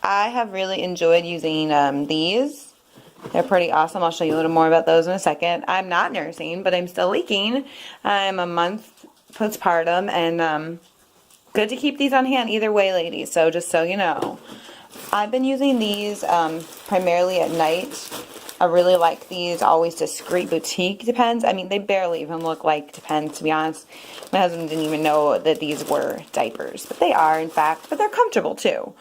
I have really enjoyed using these. They're pretty awesome. I'll show you a little more about those in a second. I'm not nursing, but I'm still leaking. I'm a month postpartum, and good to keep these on hand either way, ladies. So just so you know. I've been using these primarily at night. I really like these. Always Discreet Boutique Depends. I mean, they barely even look like Depends, to be honest. My husband didn't even know that these were diapers, but they are, in fact. But they're comfortable, too.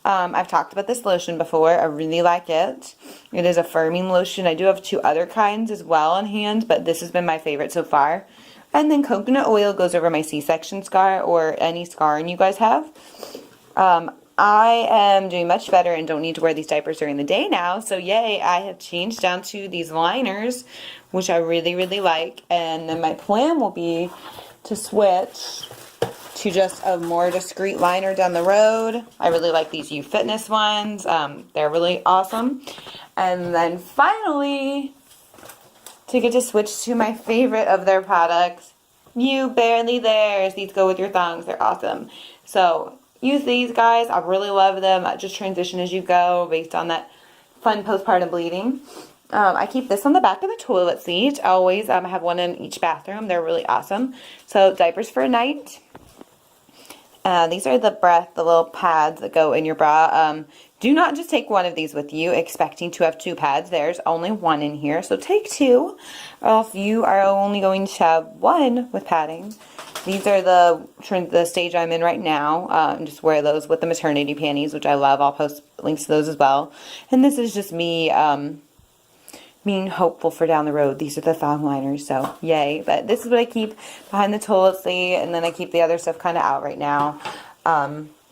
I've talked about this lotion before. I really like it. It is a firming lotion. I do have 2 other kinds as well on hand, but this has been my favorite so far. And then coconut oil goes over my C-section scar or any scarring you guys have. I am doing much better and don't need to wear these diapers during the day now. So yay, I have changed down to these liners, which I really, really like. And then my plan will be to switch to just a more discreet liner down the road. I really like these U Fitness ones. They're really awesome. And then finally, to get to switch to my favorite of their products, You Barely Theirs. These go with your thongs. They're awesome. So use these, guys. I really love them. Just transition as you go based on that fun postpartum bleeding. I keep this on the back of the toilet seat. I always have one in each bathroom. They're really awesome. So diapers for a night. These are the little pads that go in your bra. Do not just take one of these with you, expecting to have 2 pads. There's only 1 in here, so take 2. Or if you are only going to have 1 with padding. These are the stage I'm in right now. Just wear those with the maternity panties, which I love. I'll post links to those as well. And this is just me being hopeful for down the road. These are the thong liners, so yay. But this is what I keep behind the toilet seat, and then I keep the other stuff kind of out right now.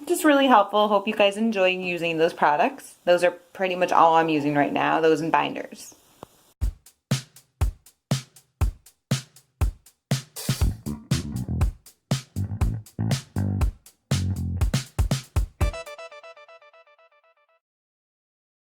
Just really helpful. Hope you guys enjoy using those products. Those are pretty much all I'm using right now, those and binders.